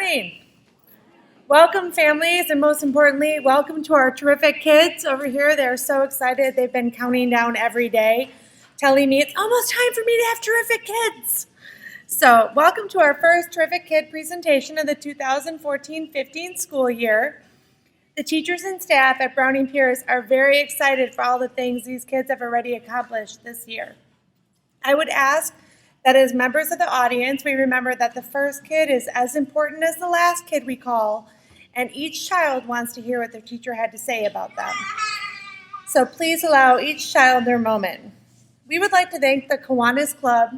morning. Welcome, families, and most importantly, welcome to our terrific kids over here. They're so excited. They've been counting down every day, telling me it's almost time for me to have terrific kids. So welcome to our first Terrific Kid presentation of the 2014-15 school year. The teachers and staff at Browning-Pearce are very excited for all the things these kids have already accomplished this year. I would ask that as members of the audience, we remember that the first kid is as important as the last kid we call, and each child wants to hear what their teacher had to say about them. So please allow each child their moment. We would like to thank the Kiwanis Club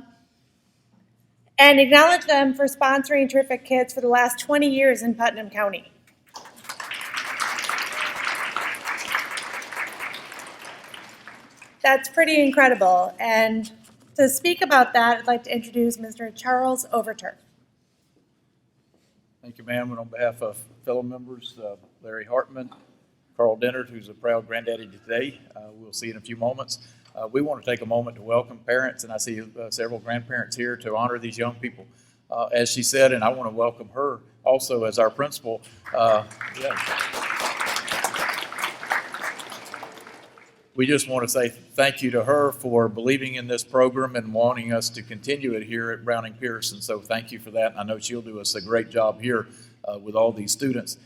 and acknowledge them for sponsoring Terrific Kids for the last 20 years in Putnam County. That's pretty incredible, and to speak about that, I'd like to introduce Mr. Charles Overturf. Thank you, ma'am. And on behalf of fellow members, Larry Hartman, Carl Dennard, who's a proud granddaddy today, we'll see in a few moments. We want to take a moment to welcome parents, and I see several grandparents here to honor these young people. As she said, and I want to welcome her also as our principal. We just want to say thank you to her for believing in this program and wanting us to continue it here at Browning-Pearce. And so thank you for that. I know she'll do us a great job here with all these students.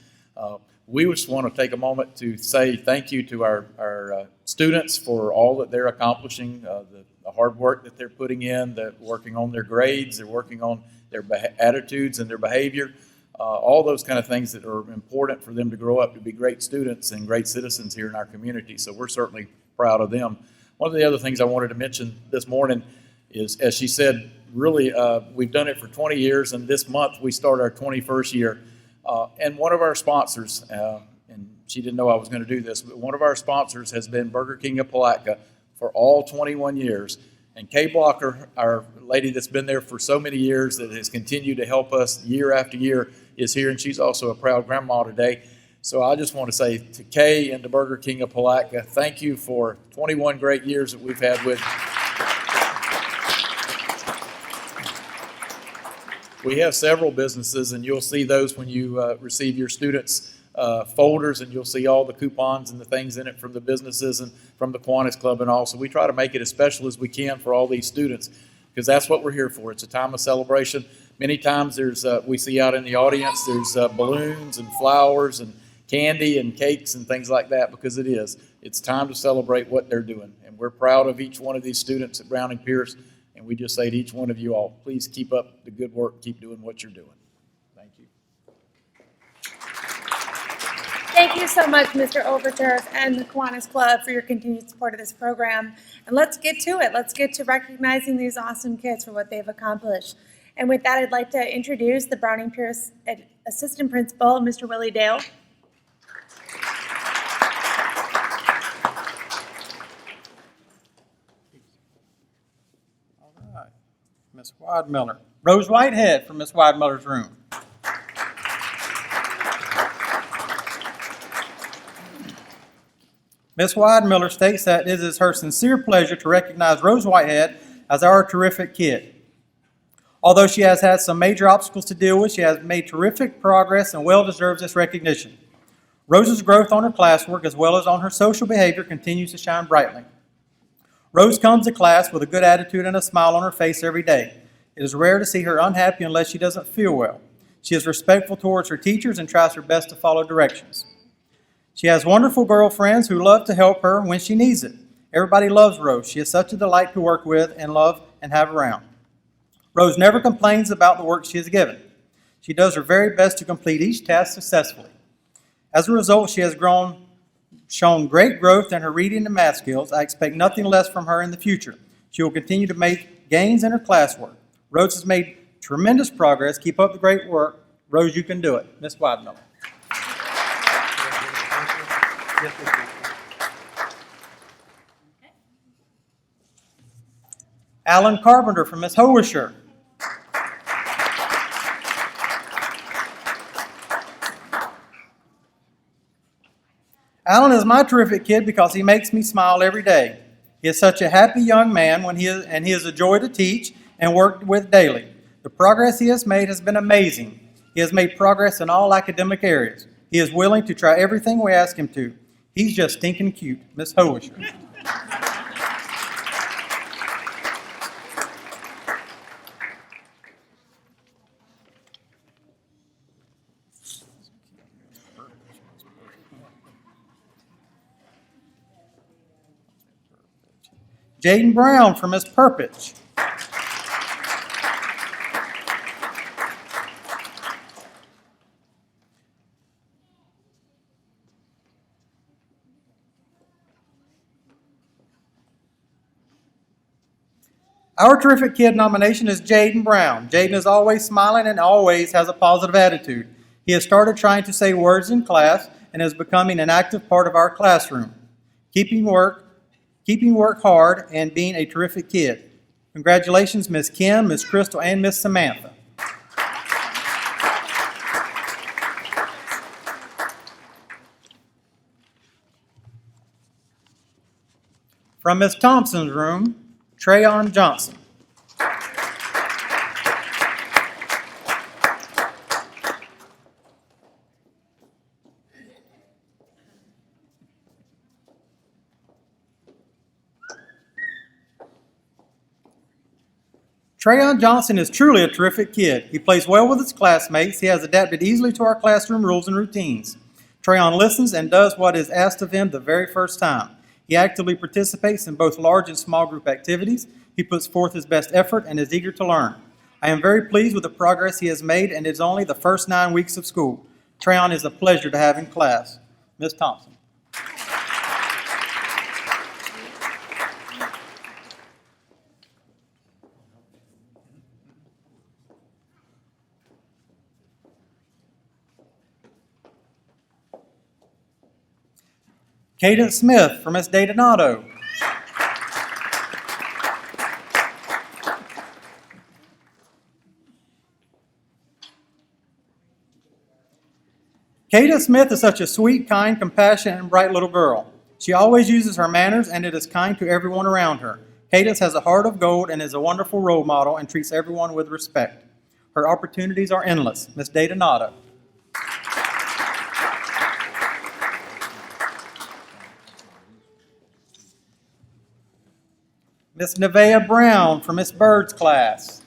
We just want to take a moment to say thank you to our students for all that they're accomplishing, the hard work that they're putting in, that working on their grades, they're working on their attitudes and their behavior. All those kind of things that are important for them to grow up to be great students and great citizens here in our community. So we're certainly proud of them. One of the other things I wanted to mention this morning is, as she said, really we've done it for 20 years, and this month we start our 21st year. And one of our sponsors, and she didn't know I was going to do this, but one of our sponsors has been Burger King of Palatka for all 21 years. And Kay Blocker, our lady that's been there for so many years that has continued to help us year after year, is here, and she's also a proud grandma today. So I just want to say to Kay and to Burger King of Palatka, thank you for 21 great years that we've had with you. We have several businesses, and you'll see those when you receive your students' folders, and you'll see all the coupons and the things in it from the businesses and from the Kiwanis Club and all. So we try to make it as special as we can for all these students, because that's what we're here for. It's a time of celebration. Many times we see out in the audience, there's balloons and flowers and candy and cakes and things like that, because it's time to celebrate what they're doing. And we're proud of each one of these students at Browning-Pearce, and we just say to each one of you all, please keep up the good work, keep doing what you're doing. Thank you. Thank you so much, Mr. Overturf and the Kiwanis Club, for your continued support of this program. And let's get to it. Let's get to recognizing these awesome kids for what they've accomplished. And with that, I'd like to introduce the Browning-Pearce Assistant Principal, Mr. Willie Dale. All right, Ms. Wadmiller. Rose Whitehead from Ms. Wadmiller's room. Ms. Wadmiller states that it is her sincere pleasure to recognize Rose Whitehead as our terrific kid. Although she has had some major obstacles to deal with, she has made terrific progress and well deserves this recognition. Rose's growth on her classwork as well as on her social behavior continues to shine brightly. Rose comes to class with a good attitude and a smile on her face every day. It is rare to see her unhappy unless she doesn't feel well. She is respectful towards her teachers and tries her best to follow directions. She has wonderful girlfriends who love to help her when she needs it. Everybody loves Rose. She is such a delight to work with and love and have around. Rose never complains about the work she is given. She does her very best to complete each task successfully. As a result, she has shown great growth in her reading and math skills. I expect nothing less from her in the future. She will continue to make gains in her classwork. Rose has made tremendous progress. Keep up the great work. Rose, you can do it. Ms. Wadmiller. Alan Carpenter from Ms. Howisher. Alan is my terrific kid because he makes me smile every day. He is such a happy young man and he is a joy to teach and work with daily. The progress he has made has been amazing. He has made progress in all academic areas. He is willing to try everything we ask him to. He's just stinking cute. Miss Hoisher. Jaden Brown for Miss Perpich. Our terrific kid nomination is Jaden Brown. Jaden is always smiling and always has a positive attitude. He has started trying to say words in class and is becoming an active part of our classroom, keeping work hard, and being a terrific kid. Congratulations, Miss Kim, Miss Crystal, and Miss Samantha. From Miss Thompson's room, Trayon Johnson. Trayon Johnson is truly a terrific kid. He plays well with his classmates. He has adapted easily to our classroom rules and routines. Trayon listens and does what is asked of him the very first time. He actively participates in both large and small group activities. He puts forth his best effort and is eager to learn. I am very pleased with the progress he has made, and it is only the first 9 weeks of school. Trayon is a pleasure to have in class. Ms. Thompson. Cadence Smith for Miss Day Donato. Cadence Smith is such a sweet, kind, compassionate, and bright little girl. She always uses her manners and is kind to everyone around her. Cadence has a heart of gold and is a wonderful role model and treats everyone with respect. Her opportunities are endless. Miss Day Donato. Miss Nevaeh Brown from Miss Bird's class.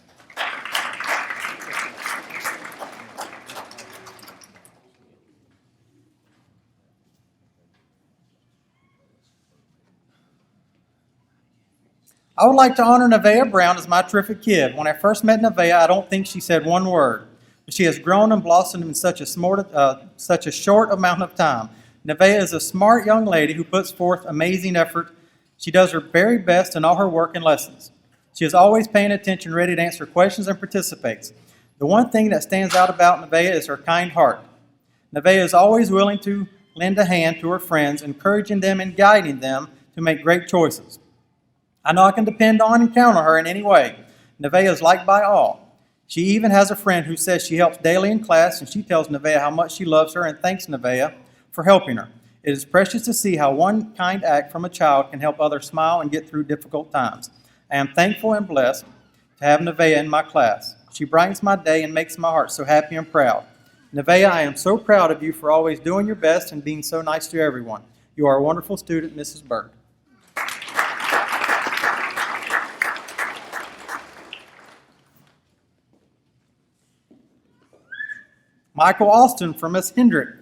I would like to honor Nevaeh Brown as my terrific kid. When I first met Nevaeh, I don't think she said one word, but she has grown and blossomed in such a short amount of time. Nevaeh is a smart young lady who puts forth amazing effort. She does her very best in all her work and lessons. She is always paying attention, ready to answer questions, and participates. The one thing that stands out about Nevaeh is her kind heart. Nevaeh is always willing to lend a hand to her friends, encouraging them and guiding them to make great choices. I know I can depend on and count on her in any way. Nevaeh is liked by all. She even has a friend who says she helps daily in class, and she tells Nevaeh how much she loves her and thanks Nevaeh for helping her. It is precious to see how one kind act from a child can help others smile and get through difficult times. I am thankful and blessed to have Nevaeh in my class. She brightens my day and makes my heart so happy and proud. Nevaeh, I am so proud of you for always doing your best and being so nice to everyone. You are a wonderful student, Mrs. Bird. Michael Austin for Miss Hendrick.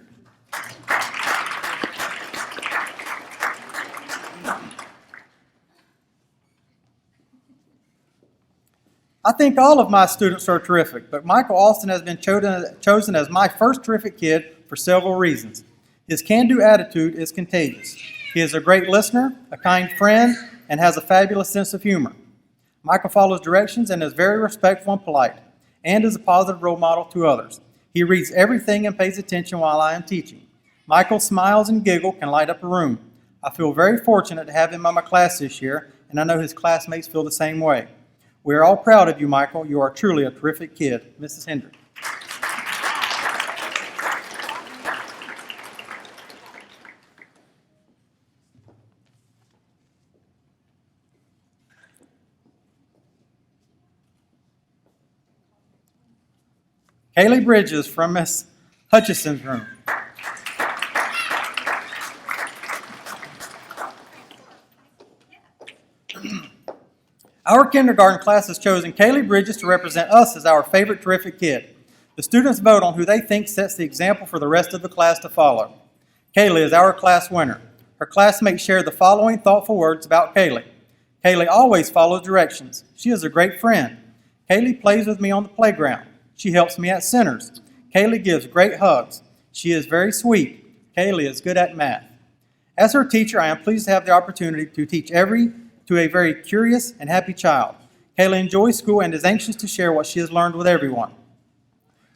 I think all of my students are terrific, but Michael Austin has been chosen as my first terrific kid for several reasons. His can-do attitude is contagious. He is a great listener, a kind friend, and has a fabulous sense of humor. Michael follows directions and is very respectful and polite, and is a positive role model to others. He reads everything and pays attention while I am teaching. Michael's smiles and giggle can light up a room. I feel very fortunate to have him in my class this year, and I know his classmates feel the same way. We are all proud of you, Michael. You are truly a terrific kid. Mrs. Hendrick. Kaylee Bridges from Miss Hutchison's room. Our kindergarten class has chosen Kaylee Bridges to represent us as our favorite terrific kid. The students vote on who they think sets the example for the rest of the class to follow. Kaylee is our class winner. Her classmates share the following thoughtful words about Kaylee. Kaylee always follows directions. She is a great friend. Kaylee plays with me on the playground. She helps me at centers. Kaylee gives great hugs. She is very sweet. Kaylee is good at math. As her teacher, I am pleased to have the opportunity to teach to a very curious and happy child. Kaylee enjoys school and is anxious to share what she has learned with everyone.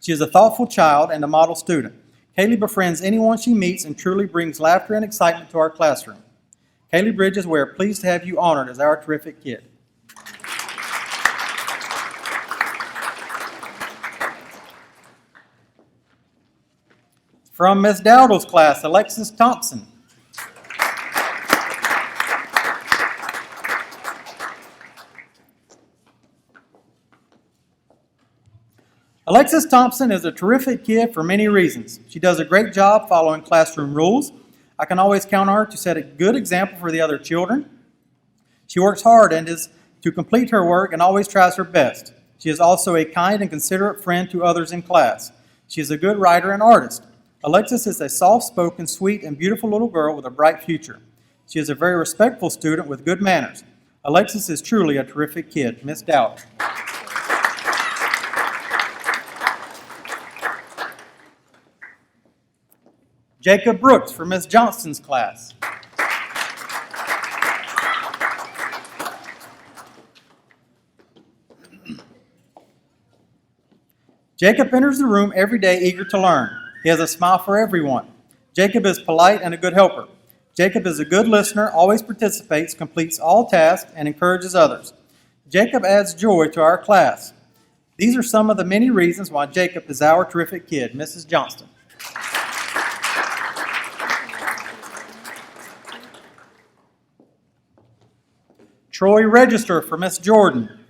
She is a thoughtful child and a model student. Kaylee befriends anyone she meets and truly brings laughter and excitement to our classroom. Kaylee Bridges, we are pleased to have you honored as our terrific kid. From Miss Dowdle's class, Alexis Thompson. Alexis Thompson is a terrific kid for many reasons. She does a great job following classroom rules. I can always count on her to set a good example for the other children. She works hard and is to complete her work and always tries her best. She is also a kind and considerate friend to others in class. She is a good writer and artist. Alexis is a soft-spoken, sweet, and beautiful little girl with a bright future. She is a very respectful student with good manners. Alexis is truly a terrific kid. Miss Dowdle. Jacob Brooks for Miss Johnston's class. Jacob enters the room every day eager to learn. He has a smile for everyone. Jacob is polite and a good helper. Jacob is a good listener, always participates, completes all tasks, and encourages others. Jacob adds joy to our class. These are some of the many reasons why Jacob is our terrific kid. Mrs. Johnston. Troy Register for Miss Jordan.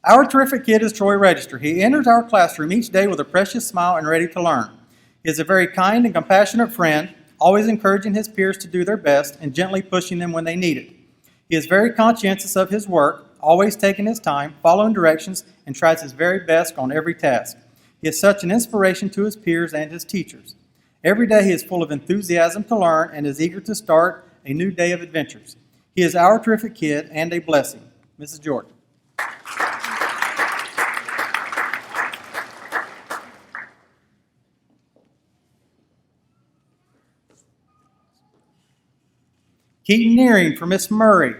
Our terrific kid is Troy Register. He enters our classroom each day with a precious smile and ready to learn. He is a very kind and compassionate friend, always encouraging his peers to do their best and gently pushing them when they need it. He is very conscientious of his work, always taking his time, following directions, and tries his very best on every task. He is such an inspiration to his peers and his teachers. Every day he is full of enthusiasm to learn and is eager to start a new day of adventures. He is our terrific kid and a blessing. Mrs. Jordan. Keaton Nearing for Miss Murray.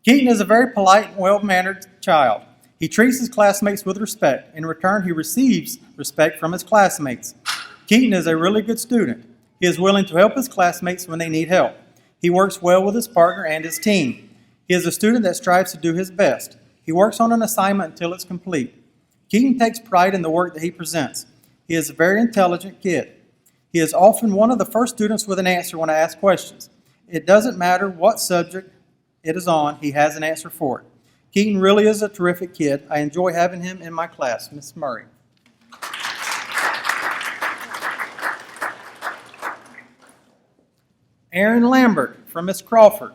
Keaton is a very polite and well-mannered child. He treats his classmates with respect. In return, he receives respect from his classmates. Keaton is a really good student. He is willing to help his classmates when they need help. He works well with his partner and his team. He is a student that strives to do his best. He works on an assignment until it's complete. Keaton takes pride in the work that he presents. He is a very intelligent kid. He is often one of the first students with an answer when I ask questions. It doesn't matter what subject it is on, he has an answer for it. Keaton really is a terrific kid. I enjoy having him in my class. Miss Murray. Aaron Lambert from Miss Crawford.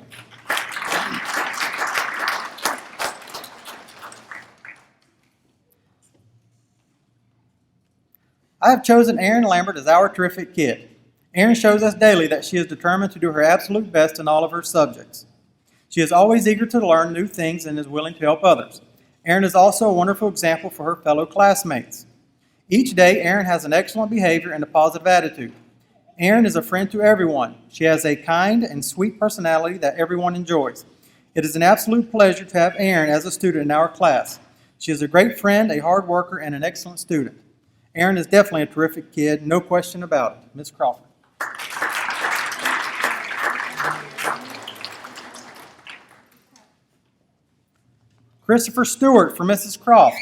I have chosen Aaron Lambert as our terrific kid. Aaron shows us daily that she is determined to do her absolute best in all of her subjects. She is always eager to learn new things and is willing to help others. Aaron is also a wonderful example for her fellow classmates. Each day, Aaron has an excellent behavior and a positive attitude. Aaron is a friend to everyone. She has a kind and sweet personality that everyone enjoys. It is an absolute pleasure to have Aaron as a student in our class. She is a great friend, a hard worker, and an excellent student. Aaron is definitely a terrific kid, no question about it. Ms. Crawford. Christopher Stewart for Mrs. Croft.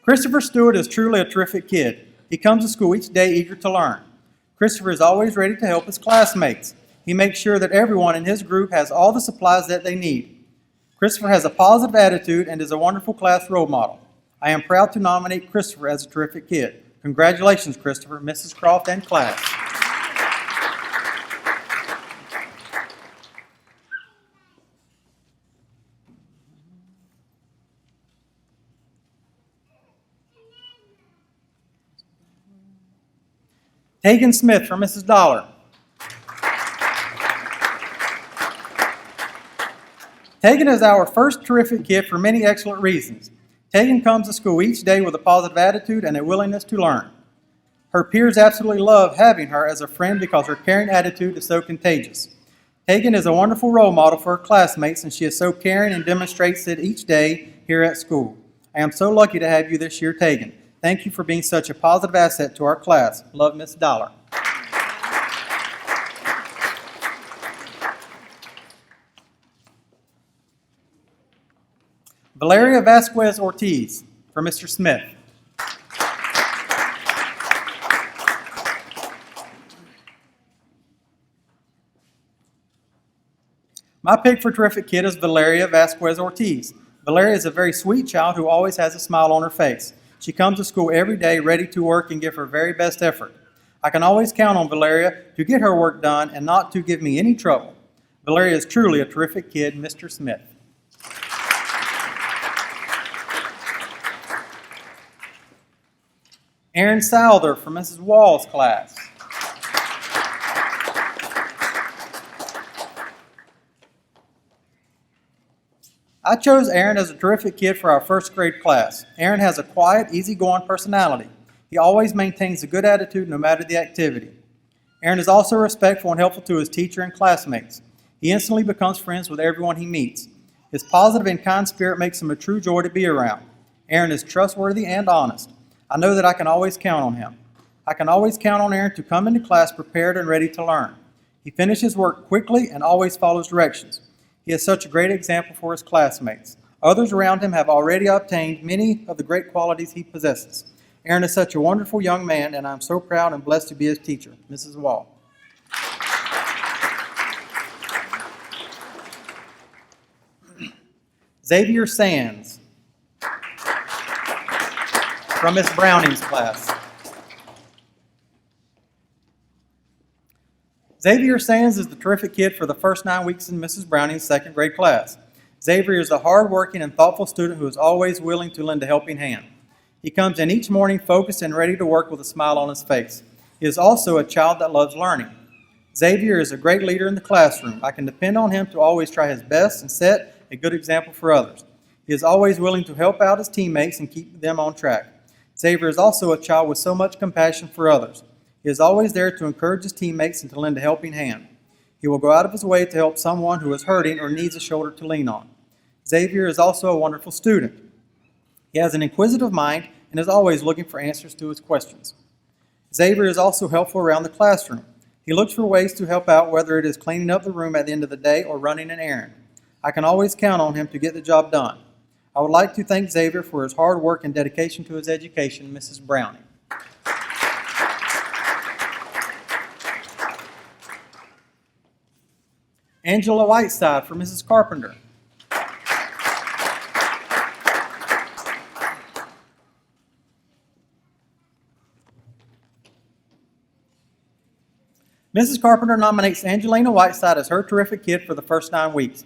Christopher Stewart is truly a terrific kid. He comes to school each day eager to learn. Christopher is always ready to help his classmates. He makes sure that everyone in his group has all the supplies that they need. Christopher has a positive attitude and is a wonderful class role model. I am proud to nominate Christopher as a terrific kid. Congratulations, Christopher, Mrs. Croft, and class. Hagen Smith for Mrs. Dollar. Tegan is our first terrific kid for many excellent reasons. Tegan comes to school each day with a positive attitude and a willingness to learn. Her peers absolutely love having her as a friend because her caring attitude is so contagious. Tegan is a wonderful role model for her classmates, and she is so caring and demonstrates it each day here at school. I am so lucky to have you this year, Tegan. Thank you for being such a positive asset to our class. Love, Miss Dollar. Valeria Vasquez Ortiz for Mr. Smith. My pick for terrific kid is Valeria Vasquez Ortiz. Valeria is a very sweet child who always has a smile on her face. She comes to school every day ready to work and give her very best effort. I can always count on Valeria to get her work done and not to give me any trouble. Valeria is truly a terrific kid, Mr. Smith. Aaron Souther from Mrs. Wall's class. I chose Aaron as a terrific kid for our first grade class. Aaron has a quiet, easygoing personality. He always maintains a good attitude no matter the activity. Aaron is also respectful and helpful to his teacher and classmates. He instantly becomes friends with everyone he meets. His positive and kind spirit makes him a true joy to be around. Aaron is trustworthy and honest. I know that I can always count on him. I can always count on Aaron to come into class prepared and ready to learn. He finishes work quickly and always follows directions. He is such a great example for his classmates. Others around him have already obtained many of the great qualities he possesses. Aaron is such a wonderful young man, and I'm so proud and blessed to be his teacher. Mrs. Wall. Xavier Sands from Miss Browning's class. Xavier Sands is the terrific kid for the first 9 weeks in Mrs. Browning's second grade class. Xavier is a hard-working and thoughtful student who is always willing to lend a helping hand. He comes in each morning focused and ready to work with a smile on his face. He is also a child that loves learning. Xavier is a great leader in the classroom. I can depend on him to always try his best and set a good example for others. He is always willing to help out his teammates and keep them on track. Xavier is also a child with so much compassion for others. He is always there to encourage his teammates and to lend a helping hand. He will go out of his way to help someone who is hurting or needs a shoulder to lean on. Xavier is also a wonderful student. He has an inquisitive mind and is always looking for answers to his questions. Xavier is also helpful around the classroom. He looks for ways to help out, whether it is cleaning up the room at the end of the day or running an errand. I can always count on him to get the job done. I would like to thank Xavier for his hard work and dedication to his education, Mrs. Browning. Angela Whiteside for Mrs. Carpenter. Mrs. Carpenter nominates Angelina Whiteside as her terrific kid for the first 9 weeks.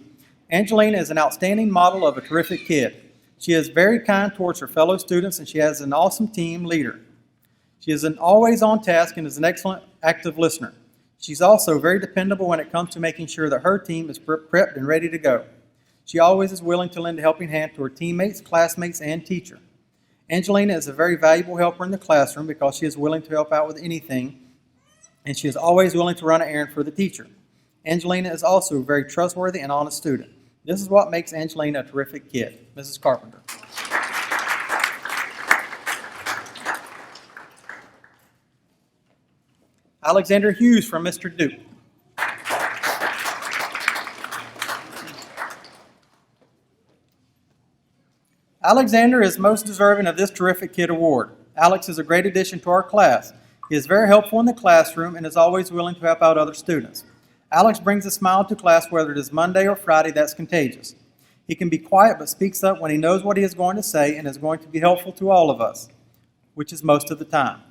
Angelina is an outstanding model of a terrific kid. She is very kind towards her fellow students, and she has an awesome team leader. She is always on task and is an excellent active listener. She's also very dependable when it comes to making sure that her team is prepped and ready to go. She always is willing to lend a helping hand to her teammates, classmates, and teacher. Angelina is a very valuable helper in the classroom because she is willing to help out with anything, and she is always willing to run an errand for the teacher. Angelina is also a very trustworthy and honest student. This is what makes Angelina a terrific kid. Mrs. Carpenter. Alexander Hughes from Mr. Duke. Alexander is most deserving of this Terrific Kid award. Alex is a great addition to our class. He is very helpful in the classroom and is always willing to help out other students. Alex brings a smile to class whether it is Monday or Friday that's contagious. He can be quiet but speaks up when he knows what he is going to say and is going to be helpful to all of us, which is most of the time.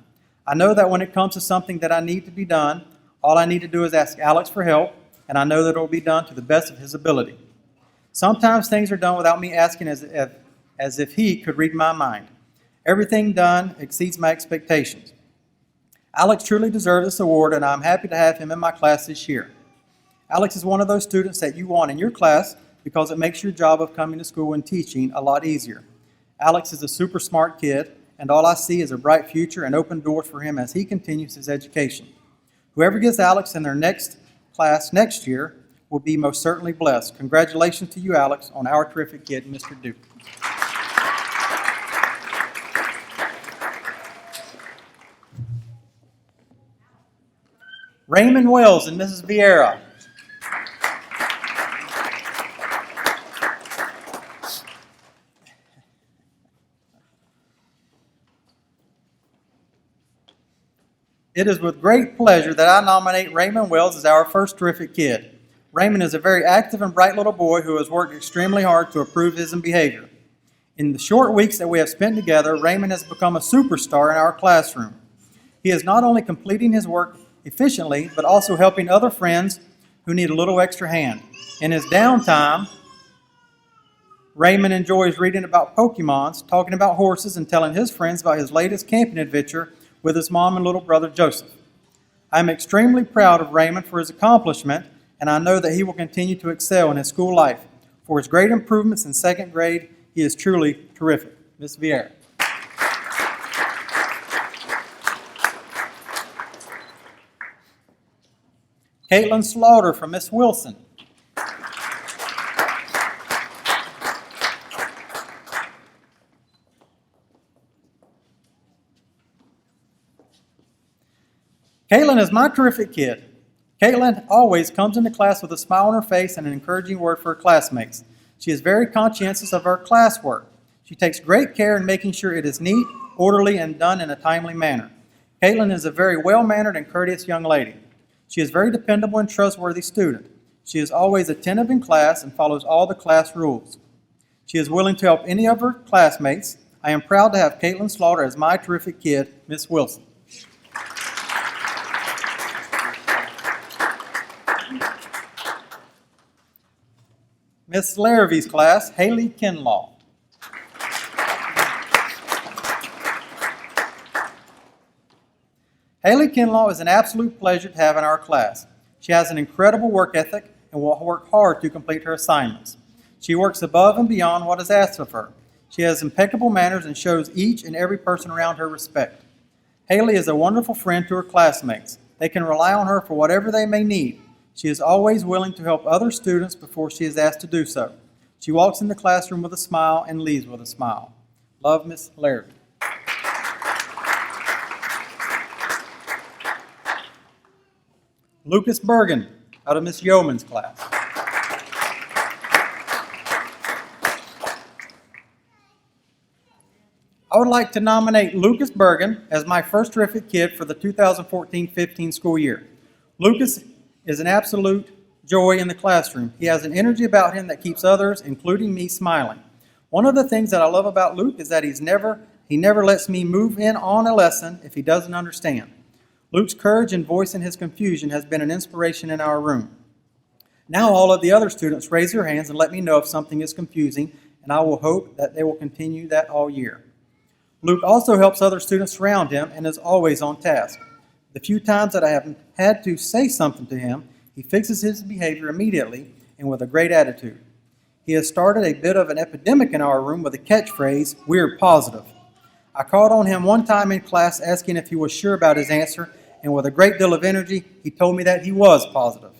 I know that when it comes to something that I need to be done, all I need to do is ask Alex for help, and I know that it will be done to the best of his ability. Sometimes things are done without me asking as if he could read my mind. Everything done exceeds my expectations. Alex truly deserves this award, and I'm happy to have him in my class this year. Alex is one of those students that you want in your class because it makes your job of coming to school and teaching a lot easier. Alex is a super smart kid, and all I see is a bright future and open doors for him as he continues his education. Whoever gets Alex in their next class next year will be most certainly blessed. Congratulations to you, Alex, on our terrific kid, Mr. Duke. Raymond Wells and Mrs. Vieira. It is with great pleasure that I nominate Raymond Wells as our first Terrific Kid. Raymond is a very active and bright little boy who has worked extremely hard to improve his behavior. In the short weeks that we have spent together, Raymond has become a superstar in our classroom. He is not only completing his work efficiently, but also helping other friends who need a little extra hand. In his downtime, Raymond enjoys reading about Pokemons, talking about horses, and telling his friends about his latest camping adventure with his mom and little brother Joseph. I am extremely proud of Raymond for his accomplishment, and I know that he will continue to excel in his school life. For his great improvements in second grade, he is truly terrific. Ms. Vieira. Caitlin Slaughter from Miss Wilson. Caitlin is my terrific kid. Caitlin always comes into class with a smile on her face and an encouraging word for her classmates. She is very conscientious of her classwork. She takes great care in making sure it is neat, orderly, and done in a timely manner. Caitlin is a very well-mannered and courteous young lady. She is a very dependable and trustworthy student. She is always attentive in class and follows all the class rules. She is willing to help any of her classmates. I am proud to have Caitlin Slaughter as my terrific kid, Miss Wilson. Miss Larrabee's class, Haley Kinlaw. Haley Kinlaw is an absolute pleasure to have in our class. She has an incredible work ethic and will work hard to complete her assignments. She works above and beyond what is asked of her. She has impeccable manners and shows each and every person around her respect. Haley is a wonderful friend to her classmates. They can rely on her for whatever they may need. She is always willing to help other students before she is asked to do so. She walks in the classroom with a smile and leaves with a smile. Love, Miss Larrabee. Lucas Bergen, out of Miss Yeoman's class. I would like to nominate Lucas Bergen as my first terrific kid for the 2014-15 school year. Lucas is an absolute joy in the classroom. He has an energy about him that keeps others, including me, smiling. One of the things that I love about Luke is that he never lets me move in on a lesson if he doesn't understand. Luke's courage and voicing his confusion has been an inspiration in our room. Now all of the other students raise their hands and let me know if something is confusing, and I will hope that they will continue that all year. Luke also helps other students around him and is always on task. The few times that I have had to say something to him, he fixes his behavior immediately and with a great attitude. He has started a bit of an epidemic in our room with a catchphrase, "We're positive." I called on him one time in class asking if he was sure about his answer, and with a great deal of energy, he told me that he was positive.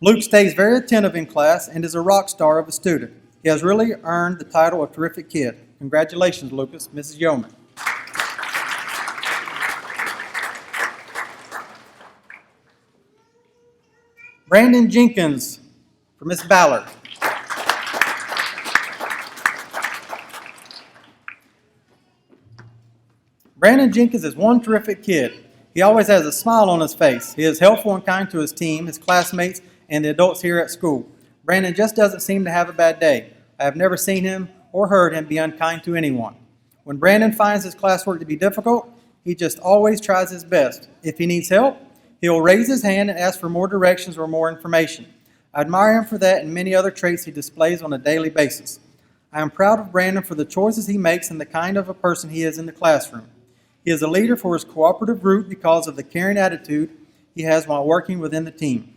Luke stays very attentive in class and is a rock star of a student. He has really earned the title of Terrific Kid. Congratulations, Lucas. Mrs. Yeoman. Brandon Jenkins for Miss Ballard. Brandon Jenkins is one terrific kid. He always has a smile on his face. He is helpful and kind to his team, his classmates, and the adults here at school. Brandon just doesn't seem to have a bad day. I have never seen him or heard him be unkind to anyone. When Brandon finds his classwork to be difficult, he just always tries his best. If he needs help, he'll raise his hand and ask for more directions or more information. I admire him for that and many other traits he displays on a daily basis. I am proud of Brandon for the choices he makes and the kind of a person he is in the classroom. He is a leader for his cooperative group because of the caring attitude he has while working within the team.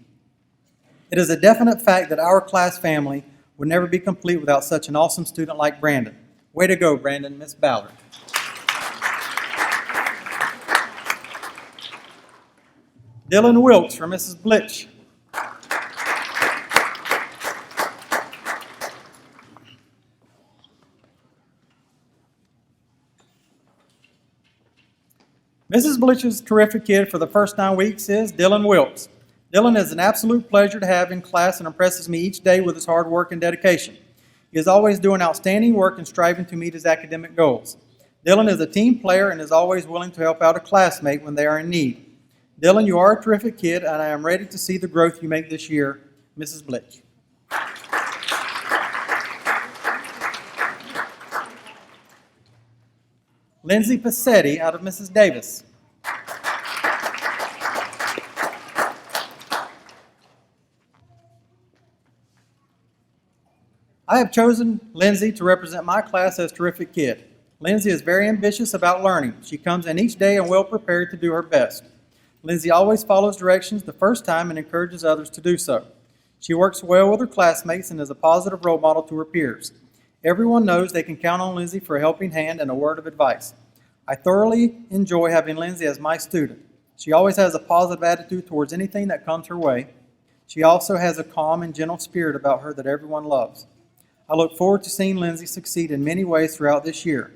It is a definite fact that our class family would never be complete without such an awesome student like Brandon. Way to go, Brandon. Miss Ballard. Dylan Wilkes for Mrs. Blitch. Mrs. Blitch's terrific kid for the first 9 weeks is Dylan Wilkes. Dylan is an absolute pleasure to have in class and impresses me each day with his hard work and dedication. He is always doing outstanding work and striving to meet his academic goals. Dylan is a team player and is always willing to help out a classmate when they are in need. Dylan, you are a terrific kid, and I am ready to see the growth you make this year. Mrs. Blitch. Lindsay Passetti out of Mrs. Davis. I have chosen Lindsay to represent my class as terrific kid. Lindsay is very ambitious about learning. She comes in each day and well prepared to do her best. Lindsay always follows directions the first time and encourages others to do so. She works well with her classmates and is a positive role model to her peers. Everyone knows they can count on Lindsay for a helping hand and a word of advice. I thoroughly enjoy having Lindsay as my student. She always has a positive attitude towards anything that comes her way. She also has a calm and gentle spirit about her that everyone loves. I look forward to seeing Lindsay succeed in many ways throughout this year.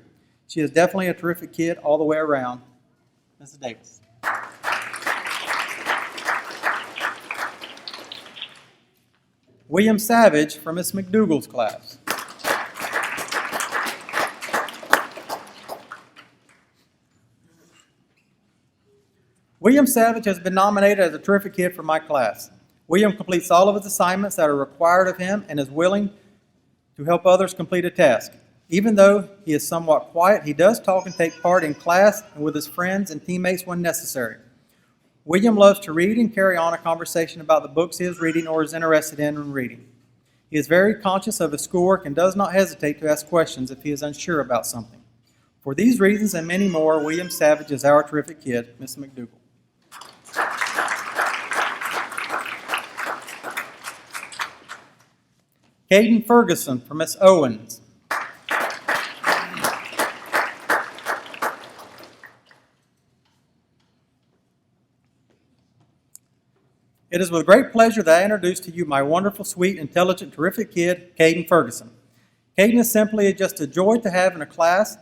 She is definitely a terrific kid all the way around. Mrs. Davis. William Savage from Miss McDougall's class. William Savage has been nominated as a terrific kid for my class. William completes all of his assignments that are required of him and is willing to help others complete a task. Even though he is somewhat quiet, he does talk and take part in class and with his friends and teammates when necessary. William loves to read and carry on a conversation about the books he is reading or is interested in reading. He is very conscious of his schoolwork and does not hesitate to ask questions if he is unsure about something. For these reasons and many more, William Savage is our terrific kid, Miss McDougall. Caden Ferguson for Miss Owens. It is with great pleasure that I introduce to you my wonderful, sweet, intelligent, terrific kid, Caden Ferguson. Caden is simply just a joy to have in a class,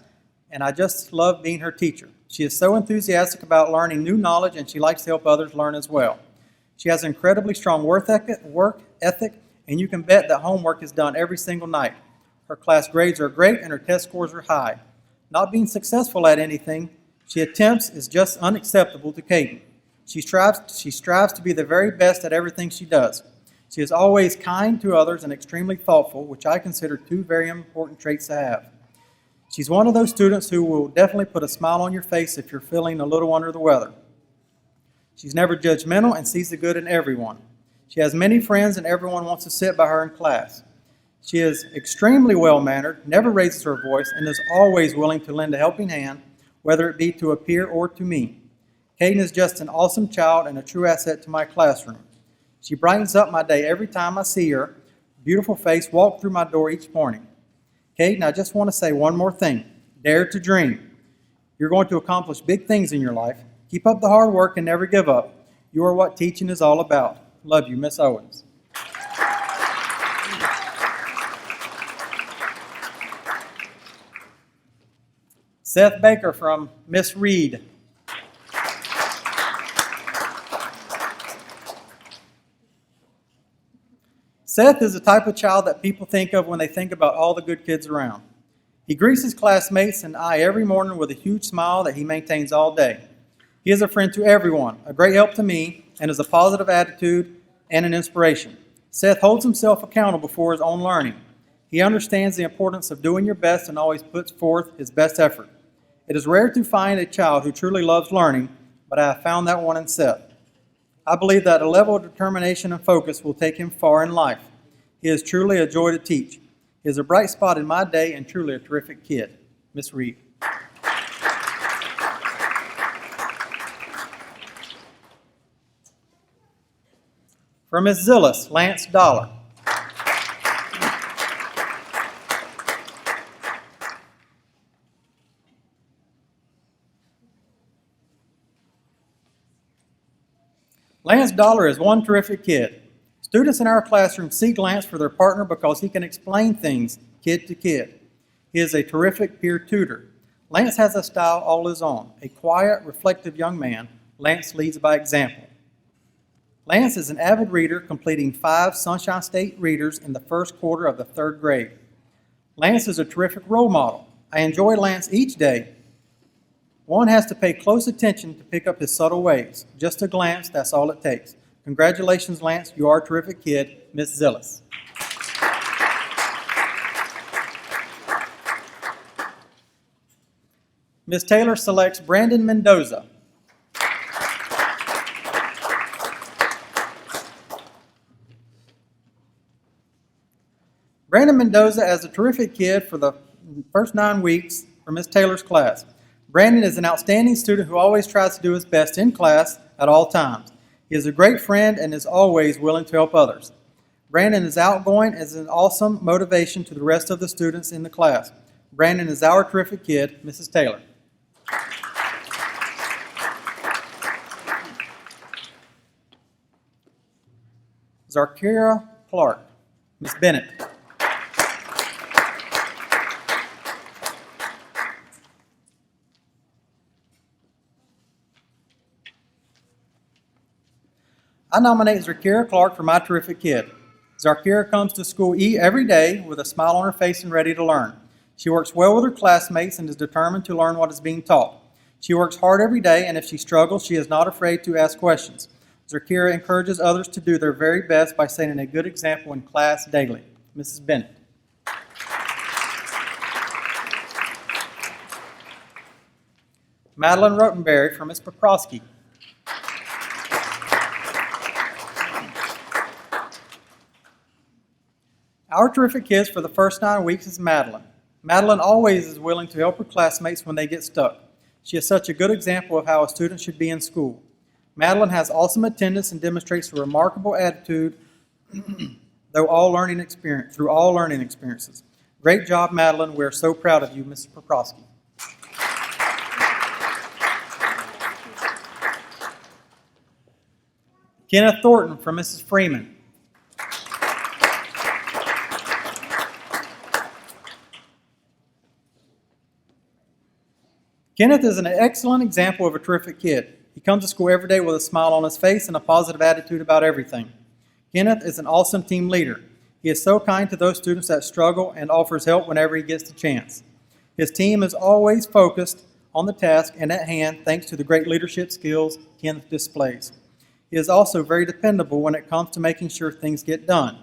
and I just love being her teacher. She is so enthusiastic about learning new knowledge, and she likes to help others learn as well. She has an incredibly strong work ethic, and you can bet that homework is done every single night. Her class grades are great, and her test scores are high. Not being successful at anything she attempts is just unacceptable to Caden. She strives to be the very best at everything she does. She is always kind to others and extremely thoughtful, which I consider two very important traits to have. She's one of those students who will definitely put a smile on your face if you're feeling a little under the weather. She's never judgmental and sees the good in everyone. She has many friends and everyone wants to sit by her in class. She is extremely well-mannered, never raises her voice, and is always willing to lend a helping hand, whether it be to a peer or to me. Caden is just an awesome child and a true asset to my classroom. She brightens up my day every time I see her beautiful face walk through my door each morning. Caden, I just want to say one more thing. Dare to dream. You're going to accomplish big things in your life. Keep up the hard work and never give up. You are what teaching is all about. Love you, Miss Owens. Seth Baker from Miss Reed. Seth is the type of child that people think of when they think about all the good kids around. He greets his classmates and I every morning with a huge smile that he maintains all day. He is a friend to everyone, a great help to me, and is a positive attitude and an inspiration. Seth holds himself accountable for his own learning. He understands the importance of doing your best and always puts forth his best effort. It is rare to find a child who truly loves learning, but I have found that one in Seth. I believe that a level of determination and focus will take him far in life. He is truly a joy to teach. He is a bright spot in my day and truly a terrific kid. Miss Reed. From Miss Zillis, Lance Dollar. Lance Dollar is one terrific kid. Students in our classroom seek Lance for their partner because he can explain things kid to kid. He is a terrific peer tutor. Lance has a style all his own. A quiet, reflective young man, Lance leads by example. Lance is an avid reader, completing 5 Sunshine State readers in the first quarter of the 3rd grade. Lance is a terrific role model. I enjoy Lance each day. One has to pay close attention to pick up his subtle ways. Just a glance, that's all it takes. Congratulations, Lance. You are a terrific kid. Miss Zillis. Miss Taylor selects Brandon Mendoza. Brandon Mendoza is a terrific kid for the first 9 weeks for Miss Taylor's class. Brandon is an outstanding student who always tries to do his best in class at all times. He is a great friend and is always willing to help others. Brandon is outgoing and is an awesome motivation to the rest of the students in the class. Brandon is our terrific kid, Mrs. Taylor. Zarkira Clark, Miss Bennett. I nominate Zarkira Clark for my terrific kid. Zarkira comes to school every day with a smile on her face and ready to learn. She works well with her classmates and is determined to learn what is being taught. She works hard every day, and if she struggles, she is not afraid to ask questions. Zarkira encourages others to do their very best by setting a good example in class daily. Mrs. Bennett. Madeline Rotenberry for Miss Poprosky. Our terrific kids for the first 9 weeks is Madeline. Madeline always is willing to help her classmates when they get stuck. She is such a good example of how a student should be in school. Madeline has awesome attendance and demonstrates a remarkable attitude through all learning experiences. Great job, Madeline. We are so proud of you, Mrs. Poprosky. Kenneth Thornton from Mrs. Freeman. Kenneth is an excellent example of a terrific kid. He comes to school every day with a smile on his face and a positive attitude about everything. Kenneth is an awesome team leader. He is so kind to those students that struggle and offers help whenever he gets the chance. His team is always focused on the task and at hand thanks to the great leadership skills Kenneth displays. He is also very dependable when it comes to making sure things get done.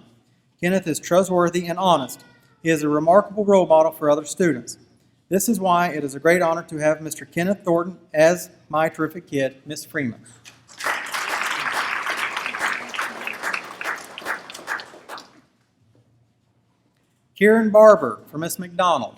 Kenneth is trustworthy and honest. He is a remarkable role model for other students. This is why it is a great honor to have Mr. Kenneth Thornton as my terrific kid, Miss Freeman. Kieran Barber for Miss McDonald.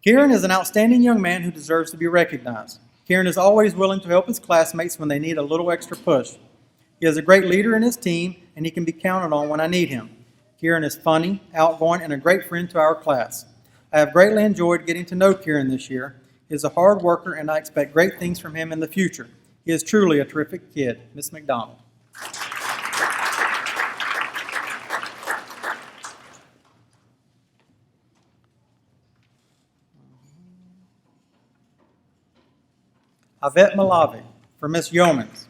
Kieran is an outstanding young man who deserves to be recognized. Kieran is always willing to help his classmates when they need a little extra push. He is a great leader in his team, and he can be counted on when I need him. Kieran is funny, outgoing, and a great friend to our class. I have greatly enjoyed getting to know Kieran this year. He is a hard worker, and I expect great things from him in the future. He is truly a terrific kid. Miss McDonald. Yvette Malavi for Miss Yeomans.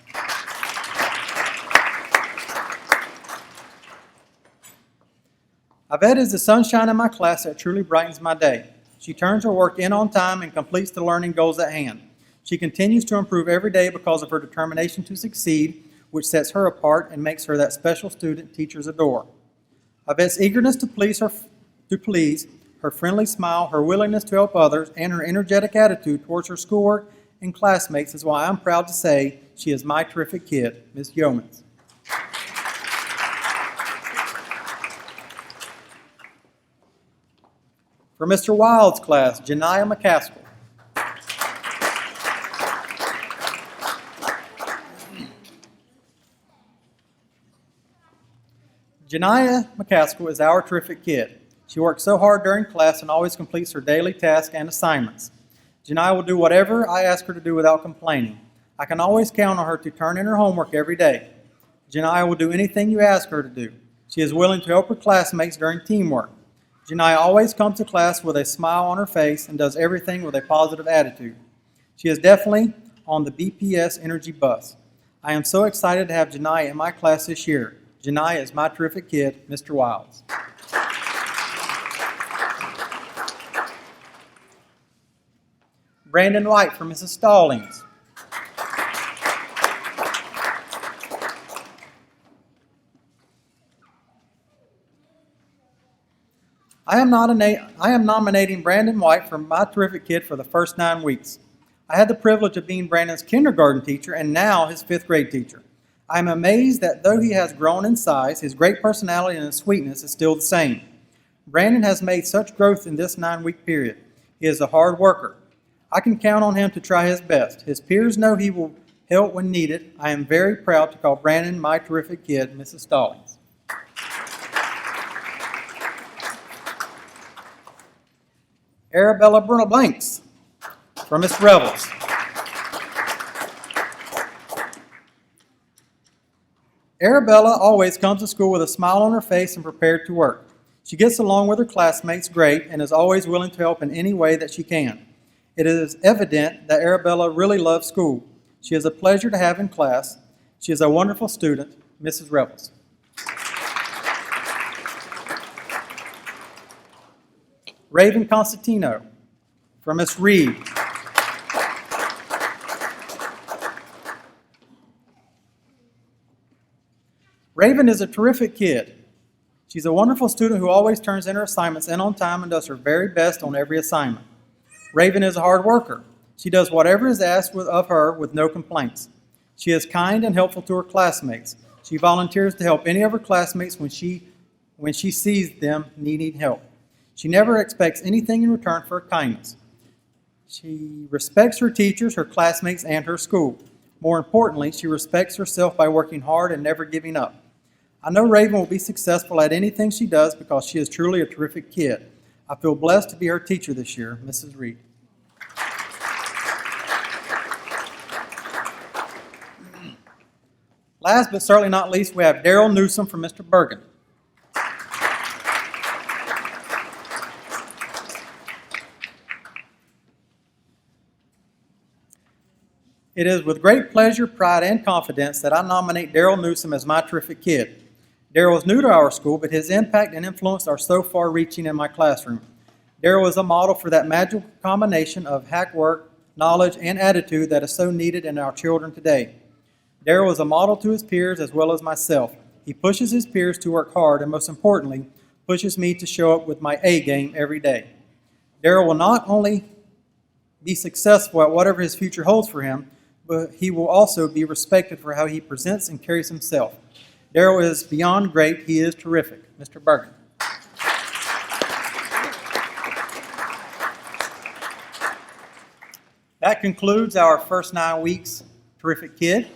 Yvette is the sunshine in my class that truly brightens my day. She turns her work in on time and completes the learning goals at hand. She continues to improve every day because of her determination to succeed, which sets her apart and makes her that special student teachers adore. Yvette's eagerness to please, her friendly smile, her willingness to help others, and her energetic attitude towards her schoolwork and classmates is why I'm proud to say she is my terrific kid, Miss Yeomans. For Mr. Wild's class, Janiah McCaskill. Janiah McCaskill is our terrific kid. She works so hard during class and always completes her daily tasks and assignments. Janiah will do whatever I ask her to do without complaining. I can always count on her to turn in her homework every day. Janiah will do anything you ask her to do. She is willing to help her classmates during teamwork. Janiah always comes to class with a smile on her face and does everything with a positive attitude. She is definitely on the BPS Energy bus. I am so excited to have Janiah in my class this year. Janiah is my terrific kid, Mr. Wilds. Brandon White for Mrs. Stallings. I am nominating Brandon White for my terrific kid for the first 9 weeks. I had the privilege of being Brandon's kindergarten teacher and now his 5th grade teacher. I am amazed that though he has grown in size, his great personality and his sweetness is still the same. Brandon has made such growth in this 9-week period. He is a hard worker. I can count on him to try his best. His peers know he will help when needed. I am very proud to call Brandon my terrific kid, Mrs. Stallings. Arabella Blanks from Miss Revels. Arabella always comes to school with a smile on her face and prepared to work. She gets along with her classmates great and is always willing to help in any way that she can. It is evident that Arabella really loves school. She is a pleasure to have in class. She is a wonderful student, Mrs. Revels. Raven Constantino from Miss Reed. Raven is a terrific kid. She's a wonderful student who always turns in her assignments in on time and does her very best on every assignment. Raven is a hard worker. She does whatever is asked of her with no complaints. She is kind and helpful to her classmates. She volunteers to help any of her classmates when she sees them needing help. She never expects anything in return for her kindness. She respects her teachers, her classmates, and her school. More importantly, she respects herself by working hard and never giving up. I know Raven will be successful at anything she does because she is truly a terrific kid. I feel blessed to be her teacher this year, Mrs. Reed. Last but certainly not least, we have Daryl Newsom from Mr. Bergen. It is with great pleasure, pride, and confidence that I nominate Daryl Newsom as my terrific kid. Daryl is new to our school, but his impact and influence are so far-reaching in my classroom. Daryl is a model for that magical combination of hack work, knowledge, and attitude that is so needed in our children today. Daryl is a model to his peers as well as myself. He pushes his peers to work hard and, most importantly, pushes me to show up with my A game every day. Daryl will not only be successful at whatever his future holds for him, but he will also be respected for how he presents and carries himself. Daryl is beyond great. He is terrific. Mr. Bergen. That concludes our first 9 weeks, Terrific Kid.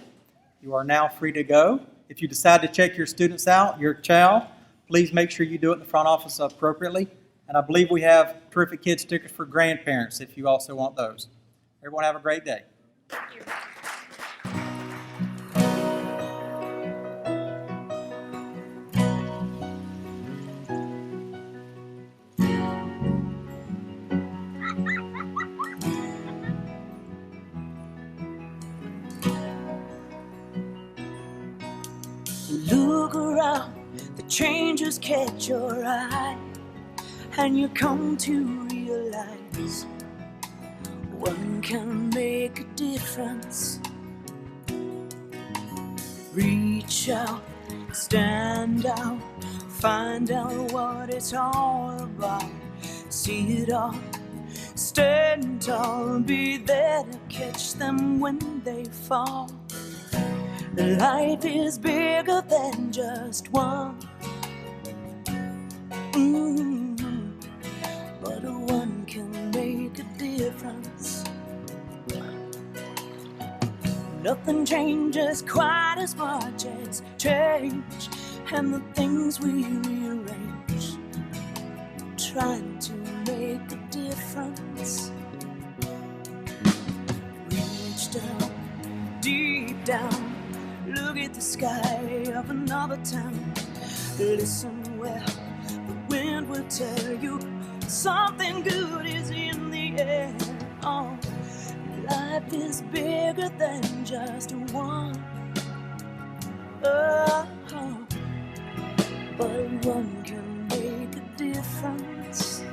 You are now free to go. If you decide to check your students out, your child, please make sure you do it in the front office appropriately. And I believe we have Terrific Kid stickers for grandparents if you also want those. Everyone have a great day. Thank you. Look around, the changes catch your eye, and you come to realize one can make a difference. Reach out, stand out, find out what it's all about. See it all, stand tall, be there to catch them when they fall. Life is bigger than just one. But one can make a difference. Nothing changes quite as much as change, and the things we rearrange, trying to make a difference. Reach down, deep down, look at the sky of another town. Listen well, the wind will tell you something good is in the air. Oh, life is bigger than just one. Oh, but one can make a difference.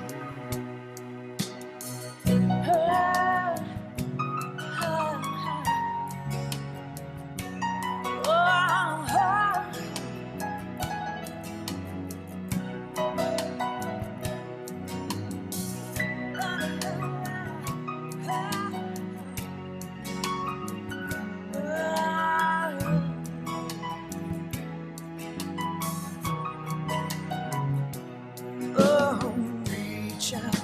Reach out,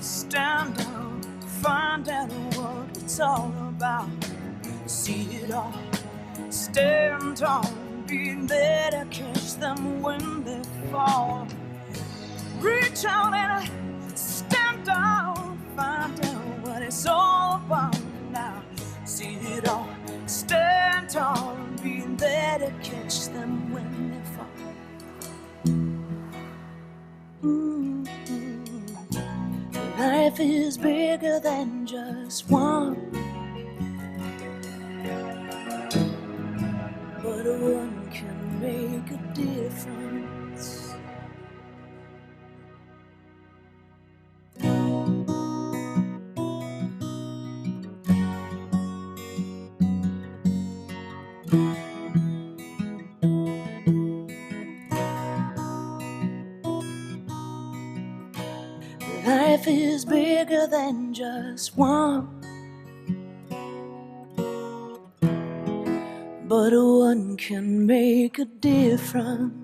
stand out, find out what it's all about. See it all, stand tall, be there to catch them when they fall. Reach out and stand out, find out what it's all about now. See it all, stand tall, be there to catch them when they fall. Life is bigger than just one, but one can make a difference. Life is bigger than just one, but one can make a difference.